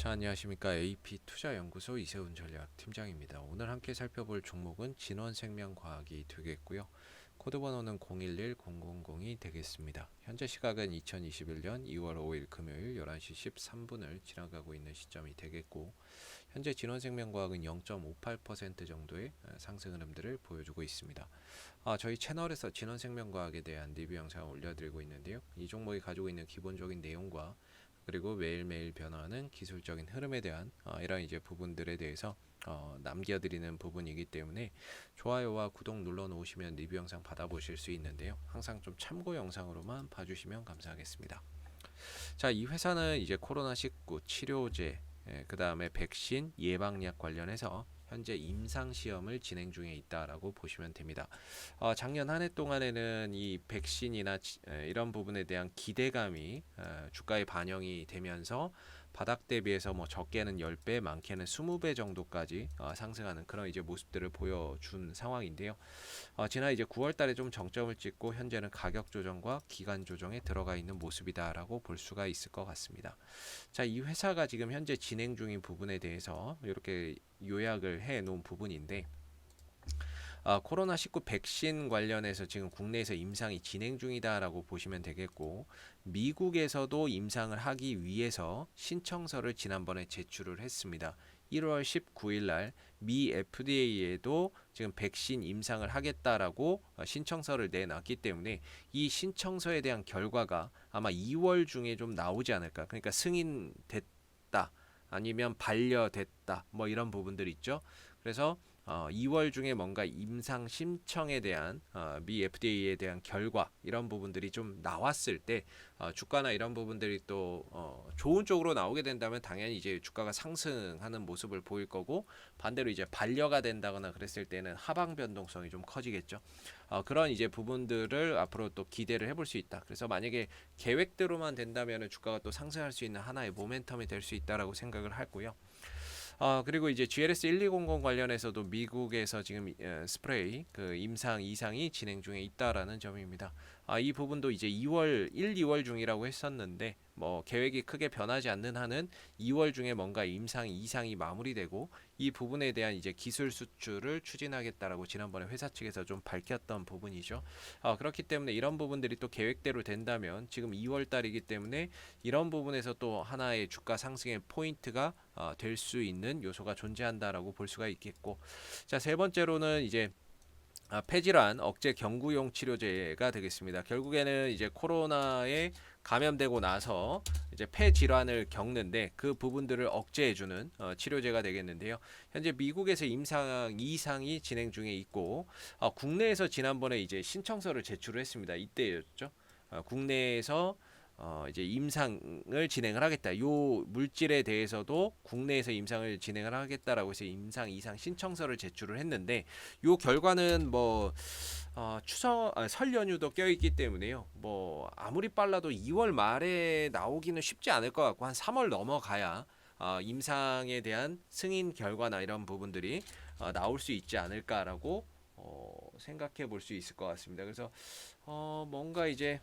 자, 안녕하십니까. AP투자연구소 이세훈 전략팀장입니다. 오늘 함께 살펴볼 종목은 진원생명과학이 되겠고요. 코드 번호는 011000이 되겠습니다. 현재 시각은 2021년 2월 5일 금요일 11시 13분을 지나가고 있는 시점이 되겠고, 현재 진원생명과학은 0.58% 정도의 상승 흐름들을 보여주고 있습니다. 저희 채널에서 진원생명과학에 대한 리뷰 영상을 올려드리고 있는데요. 이 종목이 가지고 있는 기본적인 내용과 그리고 매일매일 변화하는 기술적인 흐름에 대한 이런 이제 부분들에 대해서 남겨드리는 부분이기 때문에 좋아요와 구독 눌러 놓으시면 리뷰 영상 받아보실 수 있는데요. 항상 좀 참고 영상으로만 봐주시면 감사하겠습니다. 자, 이 회사는 이제 코로나19 치료제, 그 다음에 백신 예방약 관련해서 현재 임상 시험을 진행 중에 있다라고 보시면 됩니다. 작년 한 해 동안에는 이 백신이나 이런 부분에 대한 기대감이 주가에 반영이 되면서 바닥 대비해서 뭐 적게는 10배, 많게는 20배 정도까지 상승하는 그런 이제 모습들을 보여준 상황인데요. 지난 이제 9월 달에 좀 정점을 찍고 현재는 가격 조정과 기간 조정에 들어가 있는 모습이다라고 볼 수가 있을 것 같습니다. 자, 이 회사가 지금 현재 진행 중인 부분에 대해서 이렇게 요약을 해 놓은 부분인데, 코로나19 백신 관련해서 지금 국내에서 임상이 진행 중이다라고 보시면 되겠고, 미국에서도 임상을 하기 위해서 신청서를 지난번에 제출을 했습니다. 1월 19일 날 미 FDA에도 지금 백신 임상을 하겠다라고 신청서를 내놨기 때문에 이 신청서에 대한 결과가 아마 2월 중에 좀 나오지 않을까. 그러니까 승인됐다 아니면 반려됐다 뭐 이런 부분들 있죠. 그래서 2월 중에 뭔가 임상 심청에 대한 미 FDA에 대한 결과 이런 부분들이 좀 나왔을 때 주가나 이런 부분들이 또 좋은 쪽으로 나오게 된다면 당연히 이제 주가가 상승하는 모습을 보일 거고, 반대로 이제 반려가 된다거나 그랬을 때는 하방 변동성이 좀 커지겠죠. 그런 이제 부분들을 앞으로 또 기대를 해볼 수 있다. 그래서 만약에 계획대로만 된다면 주가가 또 상승할 수 있는 하나의 모멘텀이 될 수 있다라고 생각을 하고요. 그리고 이제 GLS 1200 관련해서도 미국에서 지금 스프레이 그 임상 이상이 진행 중에 있다라는 점입니다. 이 부분도 이제 2월 중이라고 했었는데 뭐 계획이 크게 변하지 않는 한은 2월 중에 뭔가 임상 이상이 마무리되고 이 부분에 대한 이제 기술 수출을 추진하겠다라고 지난번에 회사 측에서 좀 밝혔던 부분이죠. 그렇기 때문에 이런 부분들이 또 계획대로 된다면 지금 2월 달이기 때문에 이런 부분에서 또 하나의 주가 상승의 포인트가 될 수 있는 요소가 존재한다라고 볼 수가 있겠고, 자, 세 번째로는 이제 폐질환 억제 경구용 치료제가 되겠습니다. 결국에는 이제 코로나에 감염되고 나서 이제 폐질환을 겪는데 그 부분들을 억제해주는 치료제가 되겠는데요. 현재 미국에서 임상 이상이 진행 중에 있고, 국내에서 지난번에 이제 신청서를 제출을 했습니다. 이때였죠. 국내에서 이제 임상을 진행을 하겠다. 요 물질에 대해서도 국내에서 임상을 진행을 하겠다라고 해서 임상 이상 신청서를 제출을 했는데, 요 결과는 뭐 설 연휴도 껴있기 때문에요. 뭐 아무리 빨라도 2월 말에 나오기는 쉽지 않을 것 같고, 한 3월 넘어가야 임상에 대한 승인 결과나 이런 부분들이 나올 수 있지 않을까라고 생각해 볼 수 있을 것 같습니다. 그래서 뭔가 이제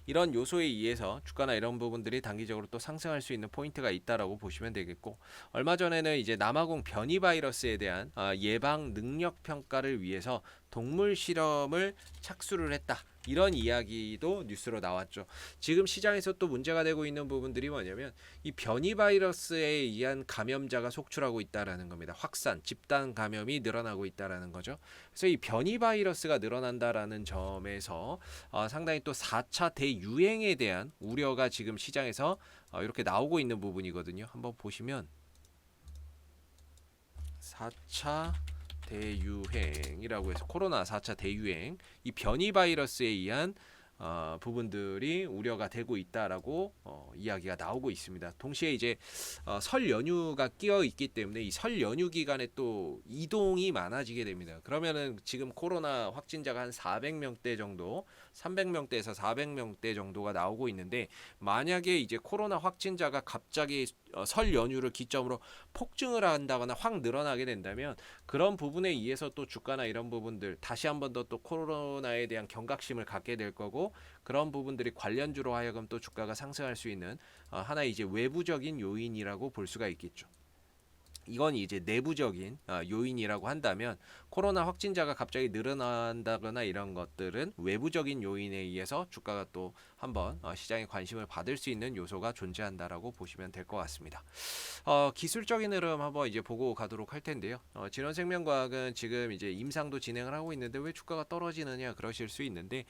이런 요소에 의해서 주가나 이런 부분들이 단기적으로 또 상승할 수 있는 포인트가 있다라고 보시면 되겠고, 얼마 전에는 이제 남아공 변이 바이러스에 대한 예방 능력 평가를 위해서 동물 실험을 착수를 했다. 이런 이야기도 뉴스로 나왔죠. 지금 시장에서 또 문제가 되고 있는 부분들이 뭐냐면 이 변이 바이러스에 의한 감염자가 속출하고 있다라는 겁니다. 확산, 집단 감염이 늘어나고 있다라는 거죠. 그래서 이 변이 바이러스가 늘어난다라는 점에서 상당히 또 4차 대유행에 대한 우려가 지금 시장에서 이렇게 나오고 있는 부분이거든요. 한번 보시면 4차 대유행이라고 해서 코로나 4차 대유행, 이 변이 바이러스에 의한 부분들이 우려가 되고 있다라고 이야기가 나오고 있습니다. 동시에 이제 설 연휴가 끼어 있기 때문에 이 설 연휴 기간에 또 이동이 많아지게 됩니다. 그러면은 지금 코로나 확진자가 한 400명대 정도, 300명대에서 400명대 정도가 나오고 있는데, 만약에 이제 코로나 확진자가 갑자기 설 연휴를 기점으로 폭증을 한다거나 확 늘어나게 된다면 그런 부분에 의해서 또 주가나 이런 부분들 다시 한 번 더 또 코로나에 대한 경각심을 갖게 될 거고, 되고 그런 부분들이 관련주로 하여금 또 주가가 상승할 수 있는 하나의 이제 외부적인 요인이라고 볼 수가 있겠죠. 이건 이제 내부적인 요인이라고 한다면 코로나 확진자가 갑자기 늘어난다거나 이런 것들은 외부적인 요인에 의해서 주가가 또 한번 시장의 관심을 받을 수 있는 요소가 존재한다라고 보시면 될 것 같습니다. 기술적인 흐름 한번 이제 보고 가도록 할 텐데요. 진원생명과학은 지금 이제 임상도 진행을 하고 있는데 왜 주가가 떨어지느냐 그러실 수 있는데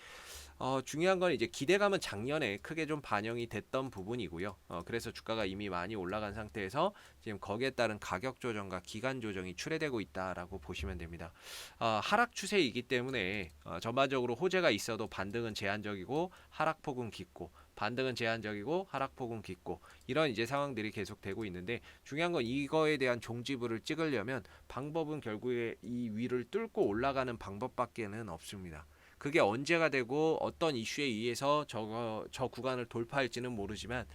중요한 건 이제 기대감은 작년에 크게 좀 반영이 됐던 부분이고요. 그래서 주가가 이미 많이 올라간 상태에서 지금 거기에 따른 가격 조정과 기간 조정이 출해되고 있다라고 보시면 됩니다. 하락 추세이기 때문에 전반적으로 호재가 있어도 반등은 제한적이고 하락폭은 깊고 반등은 제한적이고 하락폭은 깊고 이런 이제 상황들이 계속되고 있는데 중요한 건 이거에 대한 종지부를 찍으려면 방법은 결국에 이 위를 뚫고 올라가는 방법밖에는 없습니다. 그게 언제가 되고 어떤 이슈에 의해서 저 구간을 돌파할지는 모르지만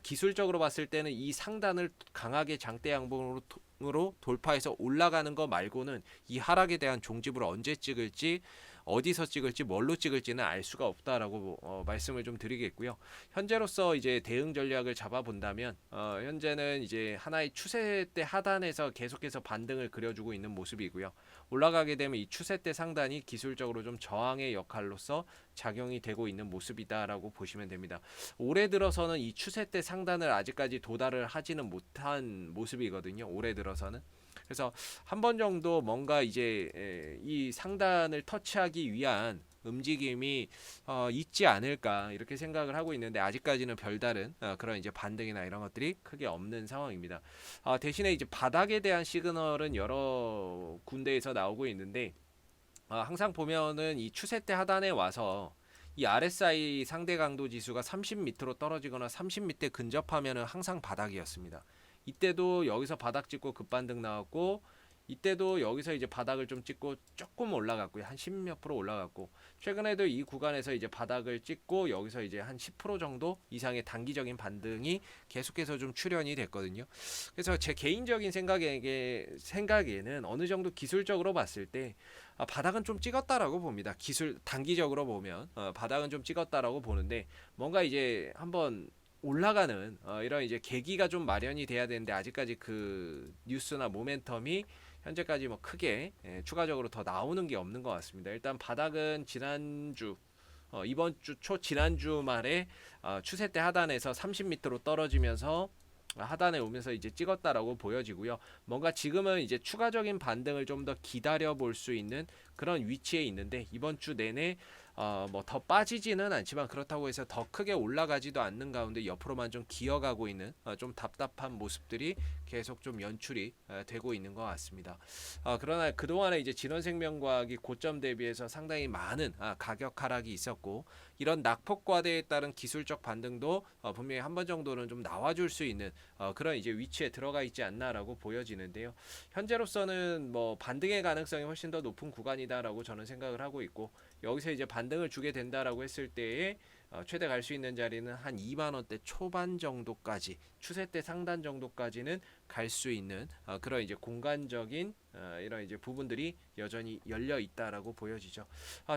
기술적으로 봤을 때는 이 상단을 강하게 장대 양봉으로 돌파해서 올라가는 거 말고는 이 하락에 대한 종지부를 언제 찍을지 어디서 찍을지 뭘로 찍을지는 알 수가 없다라고 말씀을 좀 드리겠고요. 현재로서 이제 대응 전략을 잡아본다면 현재는 이제 하나의 추세대 하단에서 계속해서 반등을 그려주고 있는 모습이고요. 올라가게 되면 이 추세대 상단이 기술적으로 좀 저항의 역할로서 작용이 되고 있는 모습이다라고 보시면 됩니다. 올해 들어서는 이 추세대 상단을 아직까지 도달을 하지는 못한 모습이거든요. 올해 들어서는. 그래서 한 번 정도 뭔가 이제 이 상단을 터치하기 위한 움직임이 있지 않을까 이렇게 생각을 하고 있는데 아직까지는 별다른 그런 이제 반등이나 이런 것들이 크게 없는 상황입니다. 대신에 이제 바닥에 대한 시그널은 여러 군데에서 나오고 있는데 항상 보면은 이 추세대 하단에 와서 이 RSI 상대 강도 지수가 30 밑으로 떨어지거나 30 밑에 근접하면은 항상 바닥이었습니다. 이때도 여기서 바닥 찍고 급반등 나왔고 이때도 여기서 이제 바닥을 좀 찍고 조금 올라갔고요. 한 10몇 프로 올라갔고 최근에도 이 구간에서 이제 바닥을 찍고 여기서 이제 한 10% 정도 이상의 단기적인 반등이 계속해서 좀 출현이 됐거든요. 그래서 제 개인적인 생각에는 어느 정도 기술적으로 봤을 때 바닥은 좀 찍었다라고 봅니다. 단기적으로 보면 바닥은 좀 찍었다라고 보는데 뭔가 이제 한번 올라가는 이런 이제 계기가 좀 마련이 돼야 되는데 아직까지 그 뉴스나 모멘텀이 현재까지 뭐 크게 추가적으로 더 나오는 게 없는 것 같습니다. 일단 바닥은 지난주 이번 주 지난주 말에 추세대 하단에서 30m로 떨어지면서 하단에 오면서 이제 찍었다라고 보여지고요. 뭔가 지금은 이제 추가적인 반등을 좀 더 기다려 볼 수 있는 그런 위치에 있는데 이번 주 내내 뭐 더 빠지지는 않지만 그렇다고 해서 더 크게 올라가지도 않는 가운데 옆으로만 좀 기어가고 있는 좀 답답한 모습들이 계속 좀 연출이 되고 있는 것 같습니다. 그러나 그동안에 이제 진원생명과학이 고점 대비해서 상당히 많은 가격 하락이 있었고 이런 낙폭과대에 따른 기술적 반등도 분명히 한 번 정도는 좀 나와줄 수 있는 그런 이제 위치에 들어가 있지 않나라고 보여지는데요. 현재로서는 뭐 반등의 가능성이 훨씬 더 높은 구간이다라고 저는 생각을 하고 있고 여기서 이제 반등을 주게 된다라고 했을 때에 최대 갈 수 있는 자리는 한 2만 원대 초반 정도까지 추세대 상단 정도까지는 갈 수 있는 그런 이제 공간적인 이런 이제 부분들이 여전히 열려 있다라고 보여지죠.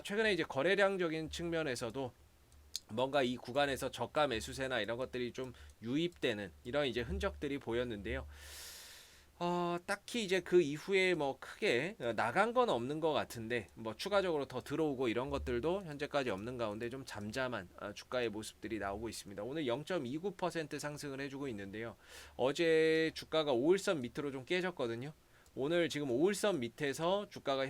최근에 이제 거래량적인 측면에서도 뭔가 이 구간에서 저가 매수세나 이런 것들이 좀 유입되는 이런 이제 흔적들이 보였는데요. 딱히 이제 그 이후에 뭐 크게 나간 건 없는 것 같은데 뭐 추가적으로 더 들어오고 이런 것들도 현재까지 없는 가운데 좀 잠잠한 주가의 모습들이 나오고 있습니다. 오늘 0.29% 상승을 해주고 있는데요. 어제 주가가 5일선 밑으로 좀 깨졌거든요. 오늘 지금 5일선 밑에서 주가가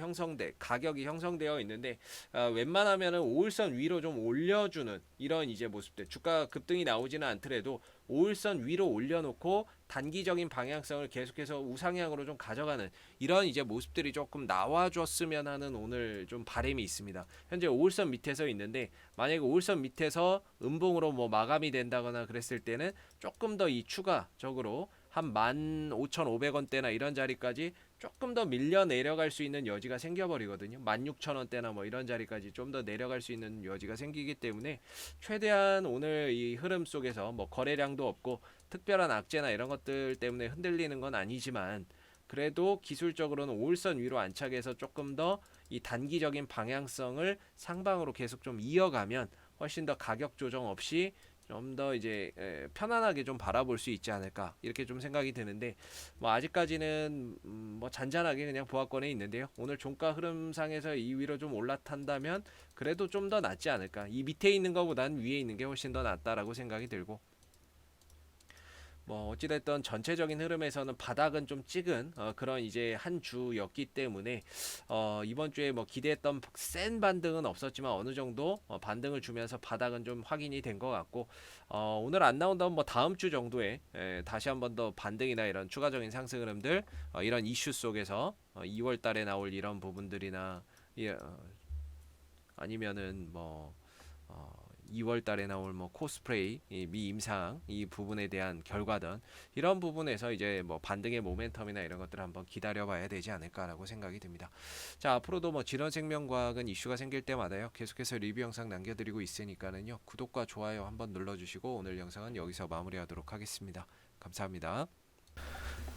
가격이 형성되어 있는데 웬만하면은 5일선 위로 좀 올려주는 이런 이제 모습들 주가 급등이 나오지는 않더라도 5일선 위로 올려놓고 단기적인 방향성을 계속해서 우상향으로 좀 가져가는 이런 이제 모습들이 조금 나와줬으면 하는 오늘 좀 바람이 있습니다. 현재 5일선 밑에서 있는데 만약에 5일선 밑에서 음봉으로 뭐 마감이 된다거나 그랬을 때는 조금 더 이 추가적으로 한 15,500원대나 이런 자리까지 조금 더 밀려 내려갈 수 있는 여지가 생겨버리거든요. 16,000원대나 뭐 이런 자리까지 좀 더 내려갈 수 있는 여지가 생기기 때문에 최대한 오늘 이 흐름 속에서 뭐 거래량도 없고 특별한 악재나 이런 것들 때문에 흔들리는 건 아니지만 그래도 기술적으로는 5일선 위로 안착해서 조금 더 이 단기적인 방향성을 상방으로 계속 좀 이어가면 훨씬 더 가격 조정 없이 좀 더 이제 편안하게 좀 바라볼 수 있지 않을까 이렇게 좀 생각이 드는데 뭐 아직까지는 뭐 잔잔하게 그냥 보합권에 있는데요. 오늘 종가 흐름상에서 이 위로 좀 올라탄다면 그래도 좀 더 낫지 않을까. 이 밑에 있는 것보단 위에 있는 게 훨씬 더 낫다라고 생각이 들고 뭐 어찌됐든 전체적인 흐름에서는 바닥은 좀 찍은 그런 이제 한 주였기 때문에 이번 주에 뭐 기대했던 센 반등은 없었지만 어느 정도 반등을 주면서 바닥은 좀 확인이 된 것 같고 오늘 안 나온다면 뭐 다음 주 정도에 다시 한번 더 반등이나 이런 추가적인 상승 흐름들 이런 이슈 속에서 2월 달에 나올 이런 부분들이나 아니면은 뭐 2월 달에 나올 뭐 코스프레이 미 임상 이 부분에 대한 결과든 이런 부분에서 이제 뭐 반등의 모멘텀이나 이런 것들을 한번 기다려봐야 되지 않을까라고 생각이 듭니다. 자, 앞으로도 뭐 진원생명과학은 이슈가 생길 때마다요 계속해서 리뷰 영상 남겨드리고 있으니까는요 구독과 좋아요 한번 눌러주시고 오늘 영상은 여기서 마무리하도록 하겠습니다. 감사합니다.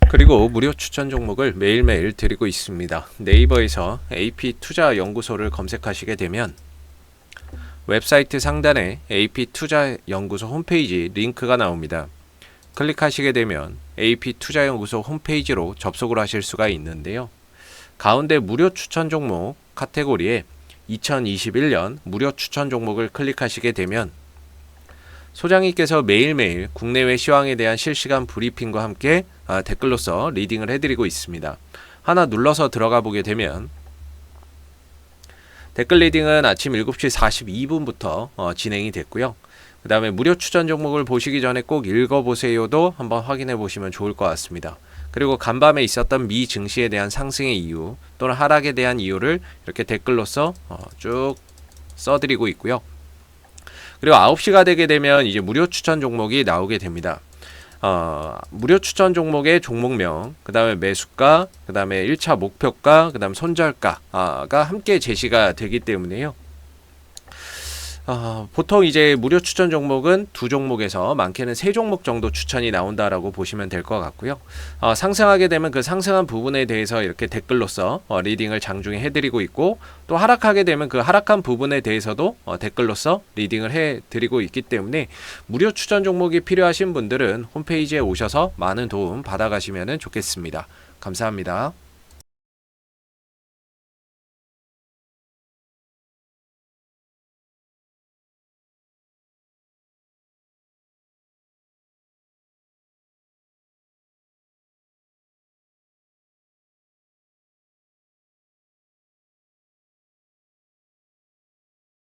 그리고 무료 추천 종목을 매일매일 드리고 있습니다. 네이버에서 AP투자연구소를 검색하시게 되면 웹사이트 상단에 AP투자연구소 홈페이지 링크가 나옵니다. 클릭하시게 되면 AP투자연구소 홈페이지로 접속을 하실 수가 있는데요. 가운데 무료 추천 종목 카테고리에 2021년 무료 추천 종목을 클릭하시게 되면 소장님께서 매일매일 국내외 시황에 대한 실시간 브리핑과 함께 댓글로서 리딩을 해드리고 있습니다. 하나 눌러서 들어가 보게 되면 댓글 리딩은 아침 7시 42분부터 진행이 됐고요. 그 다음에 무료 추천 종목을 보시기 전에 꼭 읽어보세요도 한번 확인해 보시면 좋을 것 같습니다. 그리고 간밤에 있었던 미 증시에 대한 상승의 이유 또는 하락에 대한 이유를 이렇게 댓글로서 쭉 써드리고 있고요. 그리고 9시가 되게 되면 이제 무료 추천 종목이 나오게 됩니다. 무료 추천 종목의 종목명, 그 다음에 매수가, 그 다음에 1차 목표가, 그 다음 손절가가 함께 제시가 되기 때문에요. 보통 이제 무료 추천 종목은 두 종목에서 많게는 세 종목 정도 추천이 나온다라고 보시면 될 것 같고요. 상승하게 되면 그 상승한 부분에 대해서 이렇게 댓글로서 리딩을 장중에 해드리고 있고 또 하락하게 되면 그 하락한 부분에 대해서도 댓글로서 리딩을 해드리고 있기 때문에 무료 추천 종목이 필요하신 분들은 홈페이지에 오셔서 많은 도움 받아가시면 좋겠습니다. 감사합니다.